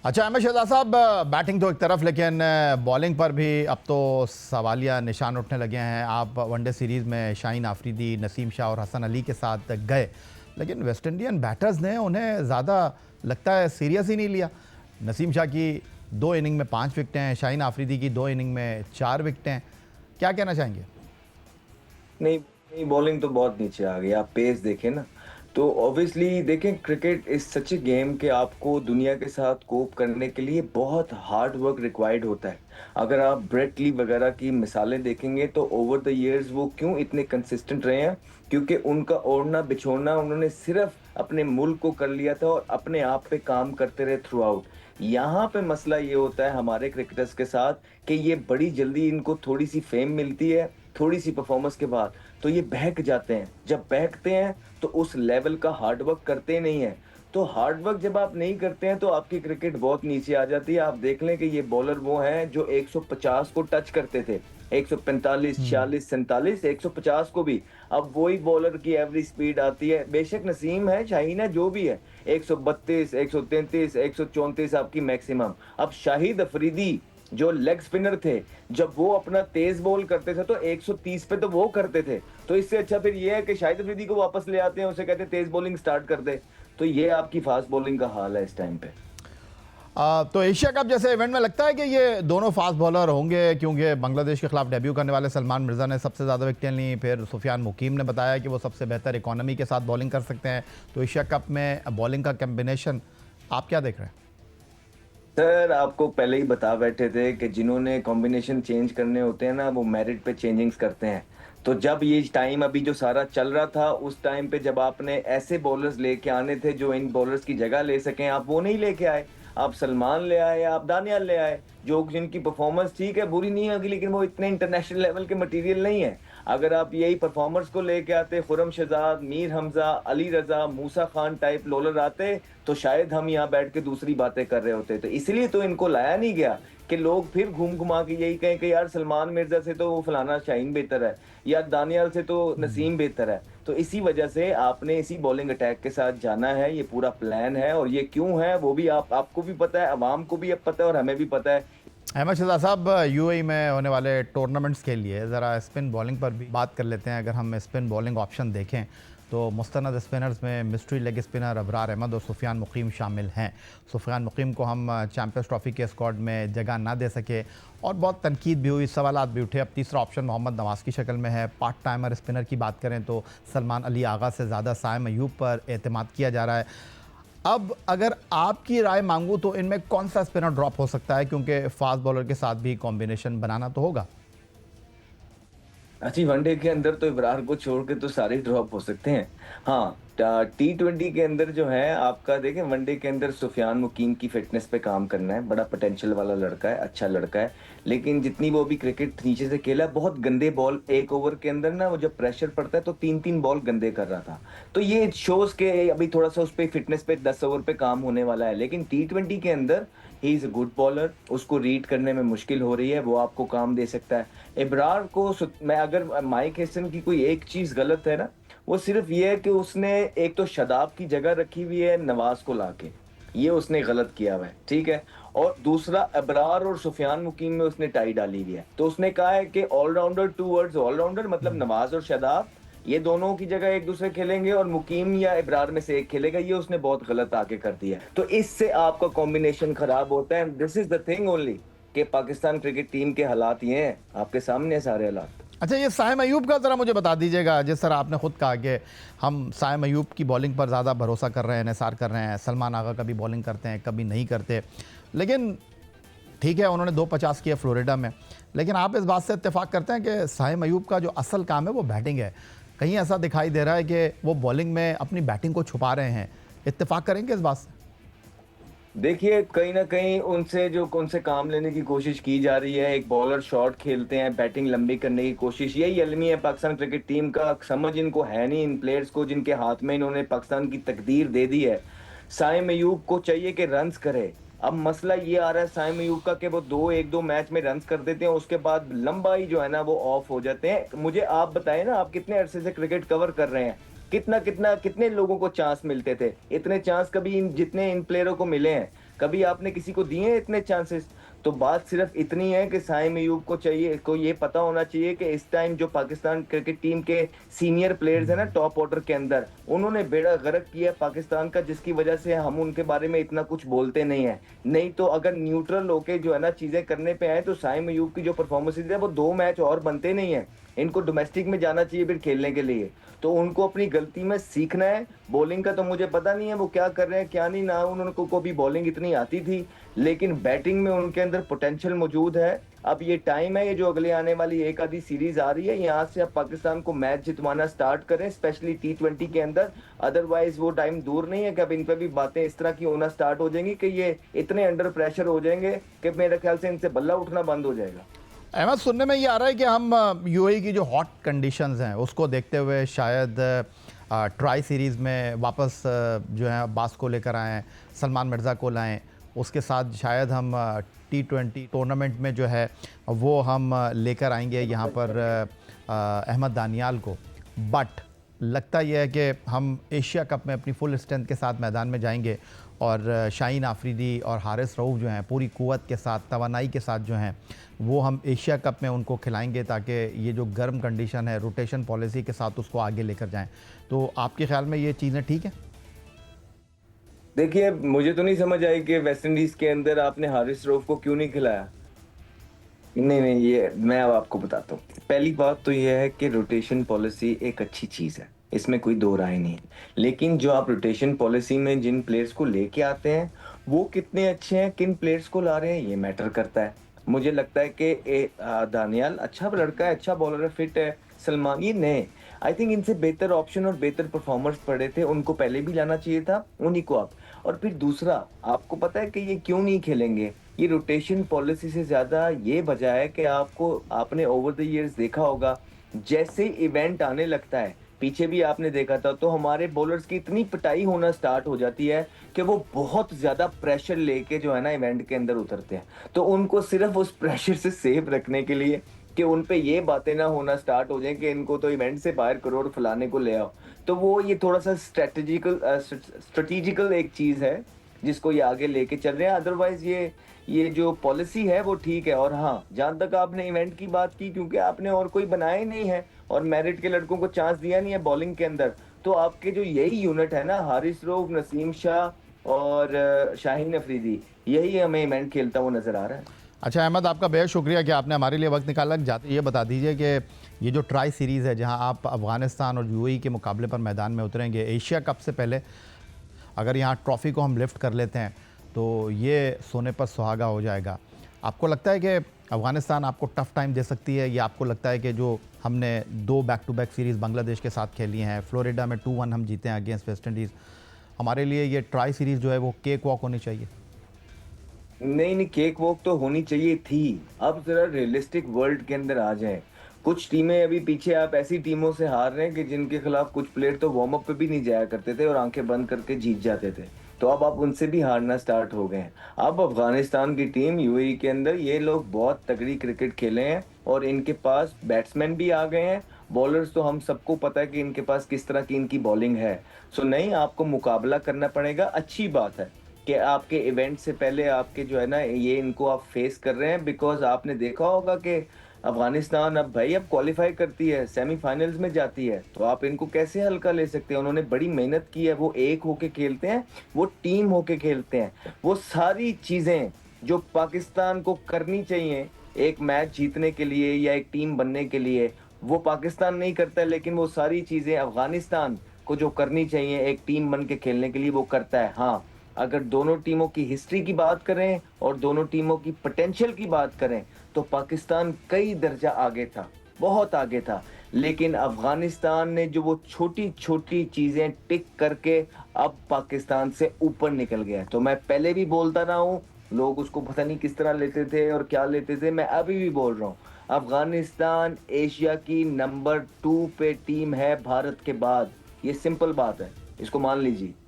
अच्छा अहमद शहजाद साहब, बैटिंग तो एक तरफ, लेकिन बॉलिंग पर भी अब तो सवालिया निशान उठने लगे हैं। आप वनडे सीरीज़ में शाहीन आफरीदी, नसीम शाह और हसन अली के साथ गए, लेकिन वेस्ट इंडियन बैटर्स ने उन्हें ज़्यादा लगता है सीरियस ही नहीं लिया। नसीम शाह की 2 इनिंग में 5 विकेटें हैं, शाहीन आफरीदी की 2 इनिंग में 4 विकेटें हैं। क्या कहना चाहेंगे? नहीं नहीं, बॉलिंग तो बहुत नीचे आ गई। आप पेस देखें ना, तो ऑब्वियसली देखें, cricket is such A game कि आपको दुनिया के साथ कोप करने के लिए बहुत हार्ड वर्क रिक्वायर्ड होता है। अगर आप ब्रेट ली वगैरह की मिसालें देखेंगे तो ओवर द इयर्स वो क्यों इतने कंसिस्टेंट रहे हैं, क्योंकि उनका ओढ़ना बिछोड़ना उन्होंने सिर्फ अपने मुल्क को कर लिया था और अपने आप पे काम करते रहे थ्रू आउट। यहाँ पे मसला ये होता है हमारे क्रिकेटर्स के साथ कि ये बड़ी जल्दी इनको थोड़ी सी फेम मिलती है, थोड़ी सी परफॉर्मेंस के बाद, तो ये बहक जाते हैं। जब बहकते हैं तो उस लेवल का हार्ड वर्क करते नहीं है। तो हार्ड वर्क जब आप नहीं करते हैं तो आपकी क्रिकेट बहुत नीचे आ जाती है। आप देख लें कि ये बॉलर वो हैं जो 150 को टच करते थे, 145, 46, 47, 150 को भी। अब वही बॉलर की एवरेज स्पीड आती है, बेशक नसीम है, शाहीन है, जो भी है, 132, 133, 134 आपकी मैक्सिमम। अब शाहिद अफरीदी जो लेग स्पिनर थे, जब वो अपना तेज बॉल करते थे तो 130 पे तो वो करते थे। तो इससे अच्छा फिर ये है कि शाहिद अफरीदी को वापस ले आते हैं, उसे कहते हैं तेज बॉलिंग स्टार्ट कर दे। तो ये आपकी फास्ट बॉलिंग का हाल है इस टाइम पे। तो एशिया कप जैसे इवेंट में लगता है कि ये दोनों फास्ट बॉलर होंगे, क्योंकि बांग्लादेश के खिलाफ डेब्यू करने वाले सलमान मिर्ज़ा ने सबसे ज़्यादा विकेटें ली, फिर सुफियान मुकीम ने बताया कि वो सबसे बेहतर इकोनॉमी के साथ बॉलिंग कर सकते हैं। तो एशिया कप में बॉलिंग का कम्बिनेशन आप क्या देख रहे हैं? सर, आपको पहले ही बता बैठे थे कि जिन्होंने कॉम्बिनेशन चेंज करने होते हैं ना, वो मेरिट पे चेंजिंग्स करते हैं। तो जब ये टाइम अभी जो सारा चल रहा था, उस टाइम पे जब आपने ऐसे बॉलर्स लेके आने थे जो इन बॉलर्स की जगह ले सकें, आप वो नहीं लेके आए। आप सलमान ले आए, आप दानियाल ले आए, जो जिनकी परफॉर्मेंस ठीक है, बुरी नहीं होगी, लेकिन वो इतने इंटरनेशनल लेवल के मटेरियल नहीं है। अगर आप यही परफॉर्मर्स को लेके आते, खुरम शहजाद, मीर हमजा, अली रजा, मूसा खान टाइप बॉलर आते, तो शायद हम यहाँ बैठ के दूसरी बातें कर रहे होते। तो इसलिए तो इनको लाया नहीं गया कि लोग फिर घूम घुमा के यही कहें कि यार सलमान मिर्जा से तो वो फलाना शाहीन बेहतर है, या दानियाल से तो नसीम बेहतर है। तो इसी वजह से आपने इसी बॉलिंग अटैक के साथ जाना है, ये पूरा प्लान है। और ये क्यों है वो भी आपको भी पता है, अवाम को भी अब पता है, और हमें भी पता है। अहमद शहजाद साहब, यूएई में होने वाले टूर्नामेंट्स के लिए ज़रा स्पिन बॉलिंग पर भी बात कर लेते हैं। अगर हम स्पिन बॉलिंग ऑप्शन देखें तो मुस्तनद स्पिनर्स में mystery leg spinner Abrar Ahmed और सुफियान मुकीम शामिल हैं। सुफियान मुकीम को हम चैम्पियंस ट्रॉफी के स्क्वाड में जगह ना दे सके और बहुत तनकीद भी हुई, सवालात भी उठे। अब तीसरा ऑप्शन मोहम्मद नवाज़ की शक्ल में है। पार्ट टाइमर स्पिनर की बात करें तो सलमान अली आगा से ज़्यादा साइम अयूब पर एतमाद किया जा रहा है। अब अगर आपकी राय मांगूं तो इनमें कौन सा स्पिनर ड्रॉप हो सकता है, क्योंकि फास्ट बॉलर के साथ भी कॉम्बिनेशन बनाना तो होगा। अच्छी, वनडे के अंदर तो इब्रार को छोड़ के तो सारे ड्रॉप हो सकते हैं। हाँ, T20 के अंदर जो है आपका देखें, वनडे के अंदर सुफियान मुकीम की फिटनेस पे काम करना है। बड़ा पोटेंशियल वाला लड़का है, अच्छा लड़का है, लेकिन जितनी वो भी क्रिकेट नीचे से खेला है, बहुत गंदे बॉल एक ओवर के अंदर ना, वो जब प्रेशर पड़ता है तो 3-3 बॉल गंदे कर रहा था। तो ये शोज के अभी थोड़ा सा उस पे फिटनेस पे 10 ओवर पे काम होने वाला है। लेकिन T20 के अंदर he is a good bowler, उसको रीड करने में मुश्किल हो रही है, वो आपको काम दे सकता है। इब्रार को मैं अगर माइक हेसन की कोई एक चीज गलत है ना, वो सिर्फ ये है कि उसने एक तो शादाब की जगह रखी हुई है नवाज को लाके, ये उसने गलत किया हुआ है, ठीक है। और दूसरा, अबरार और सुफियान मुकीम में उसने टाई डाली हुई है। तो उसने कहा है कि ऑलराउंडर, टू वर्ड्स ऑलराउंडर, मतलब नवाज और शादाब, ये दोनों की जगह एक दूसरे खेलेंगे और मुकीम या इब्रार में से एक खेलेगा। ये उसने बहुत गलत आके कर दिया है। तो इससे आपका कॉम्बिनेशन खराब होता है। This is the thing only कि पाकिस्तान क्रिकेट टीम के हालात ये हैं, आपके सामने सारे हालात। अच्छा, ये साइम अयूब का ज़रा मुझे बता दीजिएगा। जिस तरह आपने खुद कहा कि हम साइम अयूब की बॉलिंग पर ज़्यादा भरोसा कर रहे हैं, निसार कर रहे हैं, सलमान आगा कभी बॉलिंग करते हैं कभी नहीं करते, लेकिन ठीक है उन्होंने 250 किया फ्लोरिडा में, लेकिन आप इस बात से इत्तेफाक करते हैं कि साइम अयूब का जो असल काम है वो बैटिंग है। कहीं ऐसा दिखाई दे रहा है कि वो बॉलिंग में अपनी बैटिंग को छुपा रहे हैं। इत्तेफाक करेंगे इस बात से? देखिए, कहीं ना कहीं उनसे काम लेने की कोशिश की जा रही है। एक बॉलर शॉट खेलते हैं, बैटिंग लंबी करने की कोशिश, यही अलमी है पाकिस्तान क्रिकेट टीम का। समझ इनको है नहीं इन प्लेयर्स को जिनके हाथ में इन्होंने पाकिस्तान की तकदीर दे दी है। साइम अयूब को चाहिए कि रन्स करे। अब मसला ये आ रहा है साइम अयूब का कि वो एक दो मैच में रन्स कर देते हैं, उसके बाद लंबा ही जो है ना वो ऑफ हो जाते हैं। मुझे आप बताएं ना, आप कितने अरसे से क्रिकेट कवर कर रहे हैं, कितना कितना कितने लोगों को चांस मिलते थे? इतने चांस कभी जितने इन प्लेयरों को मिले हैं। कभी आपने किसी को दिए हैं इतने चांसेस? तो बात सिर्फ इतनी है कि साइम अयूब को ये पता होना चाहिए कि इस टाइम जो पाकिस्तान क्रिकेट टीम के सीनियर प्लेयर्स हैं ना टॉप ऑर्डर के अंदर, उन्होंने बेड़ा गर्क किया है पाकिस्तान का, जिसकी वजह से हम उनके बारे में इतना कुछ बोलते नहीं है। नहीं तो अगर न्यूट्रल होके जो है ना चीजें करने पे आए तो साइम अयूब की जो परफॉर्मेंसेज है वो 2 मैच और बनते नहीं है। इनको डोमेस्टिक में जाना चाहिए फिर खेलने के लिए। तो उनको अपनी गलती में सीखना है। बॉलिंग का तो मुझे पता नहीं है वो क्या कर रहे हैं क्या नहीं, ना उनको को भी बॉलिंग इतनी आती थी, लेकिन बैटिंग में उनके अंदर पोटेंशियल मौजूद है। अब ये टाइम है, ये जो अगले आने वाली एक आधी सीरीज आ रही है, यहाँ से अब पाकिस्तान को मैच जितवाना स्टार्ट करें, स्पेशली T20 के अंदर। अदरवाइज वो टाइम दूर नहीं है कि अब इन पे भी बातें इस तरह की होना स्टार्ट हो जाएंगी कि ये इतने अंडर प्रेशर हो जाएंगे कि मेरे ख्याल से इनसे बल्ला उठना बंद हो जाएगा। अहमद, सुनने में ये आ रहा है कि हम यूएई की जो हॉट कंडीशंस हैं उसको देखते हुए शायद ट्राई सीरीज़ में वापस जो है अब्बास को लेकर आएँ, सलमान मिर्ज़ा को लाएँ, उसके साथ शायद हम T20 टूर्नामेंट में जो है वो हम लेकर आएंगे यहाँ पर अहमद दानियाल को। बट लगता यह है कि हम एशिया कप में अपनी फुल स्ट्रेंथ के साथ मैदान में जाएंगे और शाहीन आफरीदी और हारिस रऊफ़ जो हैं पूरी क़ुव्वत के साथ, तवानाई के साथ जो हैं वो हम एशिया कप में उनको खिलाएंगे, ताकि ये जो गर्म कंडीशन है रोटेशन पॉलिसी के साथ उसको आगे लेकर जाएं। तो आपके ख्याल में ये चीज़ें ठीक हैं? देखिए, मुझे तो नहीं समझ आई कि वेस्ट इंडीज के अंदर आपने हारिस रऊफ को क्यों नहीं खिलाया। नहीं नहीं, ये मैं अब आपको बताता हूँ। पहली बात तो ये है कि रोटेशन पॉलिसी एक अच्छी चीज़ है, इसमें कोई दो राय नहीं है। लेकिन जो आप रोटेशन पॉलिसी में जिन प्लेयर्स को लेके आते हैं वो कितने अच्छे हैं, किन प्लेयर्स को ला रहे हैं, ये मैटर करता है। मुझे लगता है कि दानियाल अच्छा लड़का है, अच्छा बॉलर है, फिट है। सलमान ये नए, आई थिंक इनसे बेहतर ऑप्शन और बेहतर परफॉर्मर्स पड़े थे, उनको पहले भी लाना चाहिए था, उन्हीं को आप। और फिर दूसरा, आपको पता है कि ये क्यों नहीं खेलेंगे? ये रोटेशन पॉलिसी से ज़्यादा ये वजह है कि आपने ओवर द इयर्स देखा होगा, जैसे इवेंट आने लगता है, पीछे भी आपने देखा था, तो हमारे बॉलर्स की इतनी पिटाई होना स्टार्ट हो जाती है कि वो बहुत ज़्यादा प्रेशर लेके जो है ना इवेंट के अंदर उतरते हैं। तो उनको सिर्फ उस प्रेशर से सेफ रखने के लिए कि उन पे ये बातें ना होना स्टार्ट हो जाएं कि इनको तो इवेंट से बाहर करो और फलाने को ले आओ, तो वो ये थोड़ा सा स्ट्रेटेजिकल एक चीज़ है जिसको ये आगे लेके चल रहे हैं। अदरवाइज ये जो पॉलिसी है वो ठीक है। और हाँ, जहाँ तक आपने इवेंट की बात की, क्योंकि आपने और कोई बनाया ही नहीं है और मेरिट के लड़कों को चांस दिया नहीं है बॉलिंग के अंदर, तो आपके जो यही यूनिट है ना, हारिस रऊफ, नसीम शाह और शाहीन अफरीदी, यही हमें इवेंट खेलता हुआ नजर आ रहा है। अच्छा अहमद, आपका बेहद शुक्रिया कि आपने हमारे लिए वक्त निकाला। जाते ये बता दीजिए कि ये जो ट्राई सीरीज़ है जहां आप अफ़गानिस्तान और यूएई के मुकाबले पर मैदान में उतरेंगे, एशिया कप से पहले अगर यहाँ ट्रॉफ़ी को हम लिफ्ट कर लेते हैं तो ये सोने पर सुहागा हो जाएगा। आपको लगता है कि अफ़गानिस्तान आपको टफ़ टाइम दे सकती है, या आपको लगता है कि जो हमने 2 back to back series Bangladesh के साथ खेली हैं, फ्लोरिडा में 2-1 हम जीते हैं अगेंस्ट वेस्ट इंडीज़, हमारे लिए ये ट्राई सीरीज़ जो है वो केक वॉक होनी चाहिए? नहीं नहीं, केक वॉक तो होनी चाहिए थी। अब जरा रियलिस्टिक वर्ल्ड के अंदर आ जाएं। कुछ टीमें अभी पीछे आप ऐसी टीमों से हार रहे हैं कि जिनके खिलाफ कुछ प्लेयर तो वार्म अप पे भी नहीं जाया करते थे और आंखें बंद करके जीत जाते थे। तो अब आप उनसे भी हारना स्टार्ट हो गए हैं। अब अफगानिस्तान की टीम यूएई के अंदर, ये लोग बहुत तगड़ी क्रिकेट खेले हैं और इनके पास बैट्समैन भी आ गए हैं। बॉलर्स तो हम सबको पता है कि इनके पास किस तरह की इनकी बॉलिंग है। सो नहीं, आपको मुकाबला करना पड़ेगा। अच्छी बात है कि आपके इवेंट से पहले आपके जो है ना ये इनको आप फेस कर रहे हैं, बिकॉज आपने देखा होगा कि अफगानिस्तान अब क्वालिफाई करती है, सेमीफाइनल्स में जाती है, तो आप इनको कैसे हल्का ले सकते हैं? उन्होंने बड़ी मेहनत की है, वो एक होके खेलते हैं, वो टीम होके खेलते हैं। वो सारी चीज़ें जो पाकिस्तान को करनी चाहिए एक मैच जीतने के लिए या एक टीम बनने के लिए, वो पाकिस्तान नहीं करता है, लेकिन वो सारी चीज़ें अफगानिस्तान को जो करनी चाहिए एक टीम बन के खेलने के लिए वो करता है। हाँ, अगर दोनों टीमों की हिस्ट्री की बात करें और दोनों टीमों की पोटेंशियल की बात करें तो पाकिस्तान कई दर्जा आगे था, बहुत आगे था। लेकिन अफगानिस्तान ने जो वो छोटी छोटी चीजें टिक करके अब पाकिस्तान से ऊपर निकल गया। तो मैं पहले भी बोलता रहा हूँ, लोग उसको पता नहीं किस तरह लेते थे और क्या लेते थे, मैं अभी भी बोल रहा हूँ, अफगानिस्तान एशिया की नंबर 2 पे टीम है भारत के बाद। ये सिंपल बात है, इसको मान लीजिए।